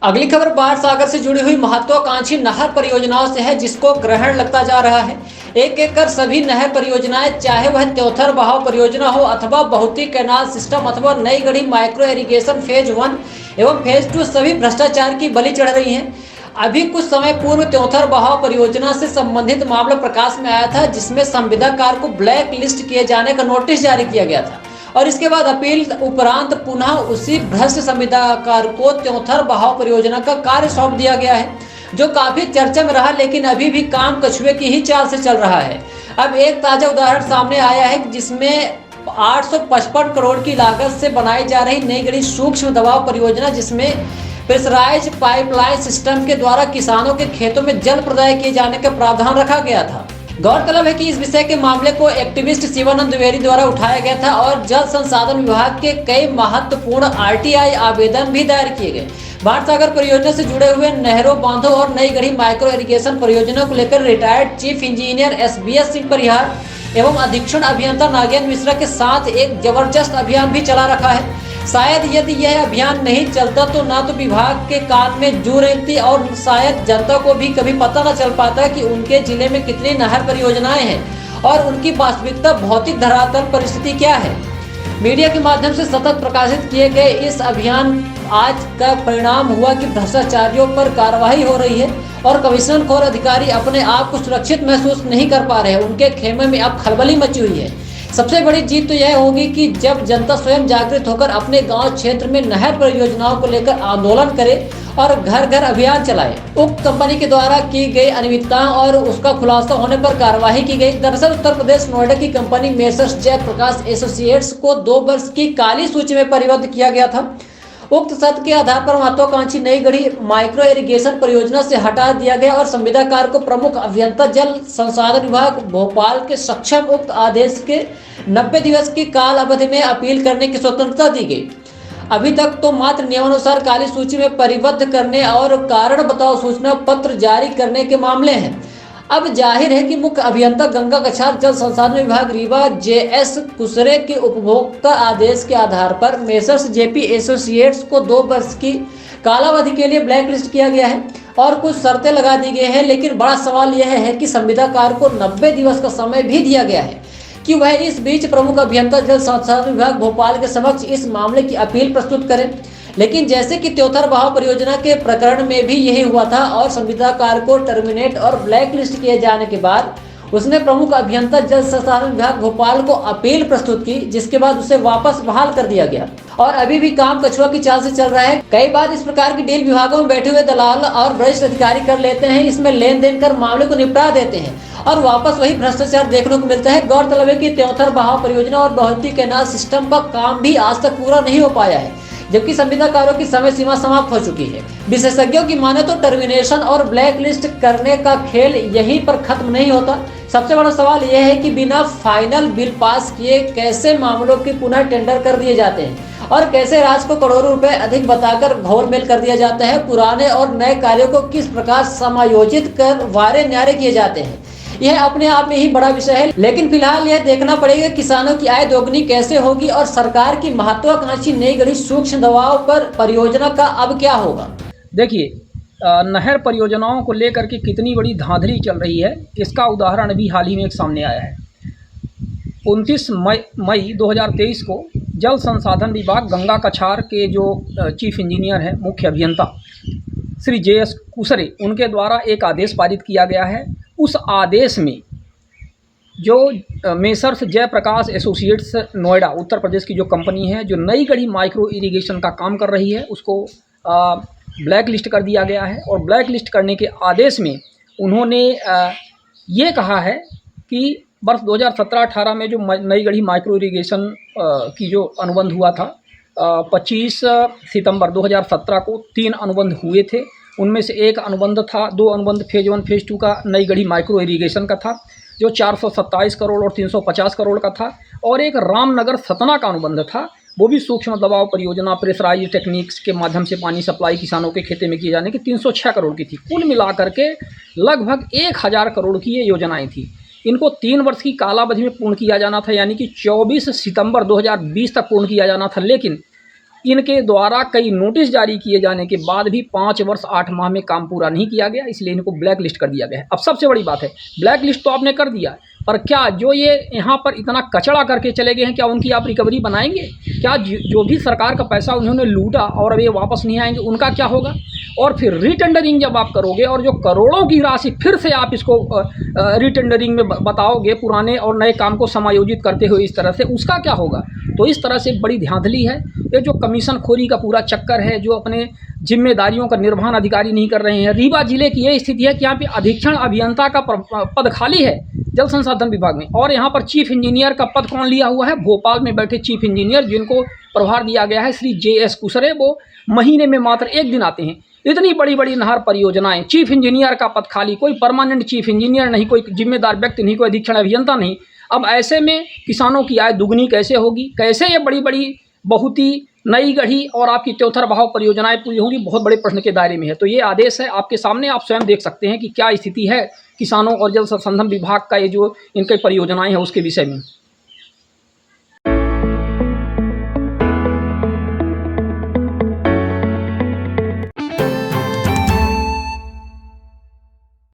अगली खबर बाढ़ सागर से जुड़ी हुई महत्वाकांक्षी नहर परियोजनाओं से है, जिसको ग्रहण लगता जा रहा है। एक एक कर सभी नहर परियोजनाएं, चाहे वह त्योथर बहाव परियोजना हो अथवा बहुती कैनाल सिस्टम अथवा नई गढ़ी माइक्रो इरिगेशन फेज 1 एवं फेज 2, सभी भ्रष्टाचार की बलि चढ़ रही हैं। अभी कुछ समय पूर्व त्योथर बहाव परियोजना से संबंधित मामला प्रकाश में आया था, जिसमें संविदाकार को ब्लैक लिस्ट किए जाने का नोटिस जारी किया गया था और इसके बाद अपील उपरांत पुनः उसी भ्रष्ट संविदाकार को त्योथर बहाव परियोजना का कार्य सौंप दिया गया है, जो काफी चर्चा में रहा, लेकिन अभी भी काम कछुए की ही चाल से चल रहा है। अब एक ताजा उदाहरण सामने आया है, जिसमें 855 करोड़ की लागत से बनाई जा रही नई गढ़ी सूक्ष्म दबाव परियोजना, जिसमें प्रेशराइज पाइपलाइन सिस्टम के द्वारा किसानों के खेतों में जल प्रदाय किए जाने का प्रावधान रखा गया था। गौरतलब है कि इस विषय के मामले को एक्टिविस्ट शिवानंद द्विवेदी द्वारा उठाया गया था और जल संसाधन विभाग के कई महत्वपूर्ण आरटीआई आवेदन भी दायर किए गए। बाढ़ सागर परियोजना से जुड़े हुए नहरों, बांधों और नई गढ़ी माइक्रो इरिगेशन परियोजना को लेकर retired chief engineer SBS Singh Parihar एवं अधीक्षण अभियंता नागेंद्र मिश्रा के साथ एक जबरदस्त अभियान भी चला रखा है। शायद यदि यह अभियान नहीं चलता तो ना तो विभाग के कान में जू रेंगती और शायद जनता को भी कभी पता न चल पाता कि उनके जिले में कितनी नहर परियोजनाएं हैं और उनकी वास्तविकता भौतिक धरातल परिस्थिति क्या है। मीडिया के माध्यम से सतत प्रकाशित किए गए इस अभियान आज का परिणाम हुआ कि भ्रष्टाचारियों पर कार्रवाई हो रही है और कमीशन खोर अधिकारी अपने आप को सुरक्षित महसूस नहीं कर पा रहे हैं। उनके खेमे में अब खलबली मची हुई है। सबसे बड़ी जीत तो यह होगी कि जब जनता स्वयं जागृत होकर अपने गांव क्षेत्र में नहर परियोजनाओं को लेकर आंदोलन करे और घर घर अभियान चलाए। उक्त कंपनी के द्वारा की गई अनियमितताओं और उसका खुलासा होने पर कार्रवाई की गई। दरअसल उत्तर प्रदेश नोएडा की कंपनी मेसर्स जयप्रकाश एसोसिएट्स को 2 वर्ष की काली सूची में परिवर्तित किया गया था। उक्त सत्य के आधार पर महत्वाकांक्षी नई गढ़ी माइक्रो इरिगेशन परियोजना से हटा दिया गया और संविदाकार को प्रमुख अभियंता जल संसाधन विभाग भोपाल के सक्षम उक्त आदेश के 90 दिवस की काल अवधि में अपील करने की स्वतंत्रता दी गई। अभी तक तो मात्र नियमानुसार काली सूची में परिबद्ध करने और कारण बताओ सूचना पत्र जारी करने के मामले हैं। अब जाहिर है कि मुख्य अभियंता गंगा कछार जल संसाधन विभाग रीवा JS कुसरे के उपभोक्ता आदेश के आधार पर मेसर्स JP एसोसिएट्स को 2 वर्ष की कालावधि के लिए ब्लैक लिस्ट किया गया है और कुछ शर्तें लगा दी गई हैं। लेकिन बड़ा सवाल यह है कि संविदाकार को 90 दिवस का समय भी दिया गया है कि वह इस बीच प्रमुख अभियंता जल संसाधन विभाग भोपाल के समक्ष इस मामले की अपील प्रस्तुत करें। लेकिन जैसे कि त्योथर बहाव परियोजना के प्रकरण में भी यही हुआ था और संविदाकार को टर्मिनेट और ब्लैक लिस्ट किए जाने के बाद उसने प्रमुख अभियंता जल संसाधन विभाग भोपाल को अपील प्रस्तुत की, जिसके बाद उसे वापस बहाल कर दिया गया और अभी भी काम कछुआ की चाल से चल रहा है। कई बार इस प्रकार की डील विभागों में बैठे हुए दलाल और वरिष्ठ अधिकारी कर लेते हैं, इसमें लेन देन कर मामले को निपटा देते हैं और वापस वही भ्रष्टाचार देखने को मिलता है। गौरतलब है कि त्योथर बहाव परियोजना और बहुती कैनाल सिस्टम का काम भी आज तक पूरा नहीं हो पाया है, जबकि संविदाकारों की समय सीमा समाप्त हो चुकी है। विशेषज्ञों की माने तो टर्मिनेशन और ब्लैक लिस्ट करने का खेल यहीं पर खत्म नहीं होता। सबसे बड़ा सवाल यह है कि बिना फाइनल बिल पास किए कैसे मामलों के पुनः टेंडर कर दिए जाते हैं और कैसे राज्य को करोड़ों रुपए अधिक बताकर घोलमेल कर दिया जाता है। पुराने और नए कार्यों को किस प्रकार समायोजित कर वारे न्यारे किए जाते हैं, यह अपने आप में ही बड़ा विषय है। लेकिन फिलहाल यह देखना पड़ेगा किसानों की आय दोगुनी कैसे होगी और सरकार की महत्वाकांक्षी नई गढ़ी सूक्ष्म दबाव पर परियोजना का अब क्या होगा। देखिए, नहर परियोजनाओं को लेकर के कितनी बड़ी धांधली चल रही है, इसका उदाहरण अभी हाल ही में एक सामने आया है। 29 मई 2023 को जल संसाधन विभाग गंगा कछार के जो चीफ इंजीनियर हैं, मुख्य अभियंता श्री JS कुसरे, उनके द्वारा एक आदेश पारित किया गया है। उस आदेश में जो मेसर्स जयप्रकाश एसोसिएट्स नोएडा उत्तर प्रदेश की जो कंपनी है, जो नई गढ़ी माइक्रो इरिगेशन का काम कर रही है, उसको ब्लैक लिस्ट कर दिया गया है। और ब्लैक लिस्ट करने के आदेश में उन्होंने ये कहा है कि वर्ष 2017-18 में जो नई गढ़ी माइक्रो इरिगेशन की जो अनुबंध हुआ था, 25 सितंबर 2017 को 3 अनुबंध हुए थे। उनमें से एक अनुबंध था, 2 अनुबंध फेज 1 फेज 2 का नई गढ़ी माइक्रो इरिगेशन का था, जो 427 करोड़ और 350 करोड़ का था, और एक रामनगर सतना का अनुबंध था, वो भी सूक्ष्म दबाव परियोजना प्रेशराइज टेक्निक्स के माध्यम से पानी सप्लाई किसानों के खेते में किए जाने की 306 करोड़ की थी। कुल मिलाकर के लगभग 1000 करोड़ की ये योजनाएं थी। इनको 3 वर्ष की कालावधि में पूर्ण किया जाना था, यानी कि 24 सितंबर 2020 तक पूर्ण किया जाना था। लेकिन इनके द्वारा कई नोटिस जारी किए जाने के बाद भी 5 वर्ष 8 माह में काम पूरा नहीं किया गया, इसलिए इनको ब्लैक लिस्ट कर दिया गया है। अब सबसे बड़ी बात है, ब्लैक लिस्ट तो आपने कर दिया, पर क्या जो ये यहाँ पर इतना कचरा करके चले गए हैं, क्या उनकी आप रिकवरी बनाएंगे? क्या जो भी सरकार का पैसा उन्होंने लूटा और अब ये वापस नहीं आएंगे, उनका क्या होगा? और फिर रीटेंडरिंग जब आप करोगे और जो करोड़ों की राशि फिर से आप इसको रीटेंडरिंग में बताओगे, पुराने और नए काम को समायोजित करते हुए इस तरह से, उसका क्या होगा? तो इस तरह से बड़ी धांधली है। ये जो कमीशन खोरी का पूरा चक्कर है, जो अपने जिम्मेदारियों का निर्वहन अधिकारी नहीं कर रहे हैं। रीवा जिले की ये स्थिति है कि यहाँ पे अधीक्षण अभियंता का पद खाली है जल संसाधन विभाग में, और यहाँ पर चीफ इंजीनियर का पद कौन लिया हुआ है? भोपाल में बैठे चीफ इंजीनियर, जिनको प्रभार दिया गया है श्री JS कुसरे, वो महीने में मात्र 1 दिन आते हैं। इतनी बड़ी बड़ी नहर परियोजनाएं, चीफ इंजीनियर का पद खाली, कोई परमानेंट चीफ इंजीनियर नहीं, कोई जिम्मेदार व्यक्ति नहीं, कोई अधीक्षण अभियंता नहीं। अब ऐसे में किसानों की आय दुगनी कैसे होगी? कैसे ये बड़ी बड़ी बहुत ही नई गढ़ी और आपकी त्योथर बहाव परियोजनाएं पूरी होंगी? बहुत बड़े प्रश्न के दायरे में है। तो ये आदेश है आपके सामने, आप स्वयं देख सकते हैं कि क्या स्थिति है किसानों और जल संसाधन विभाग का, ये जो इनकी परियोजनाएं हैं उसके विषय में।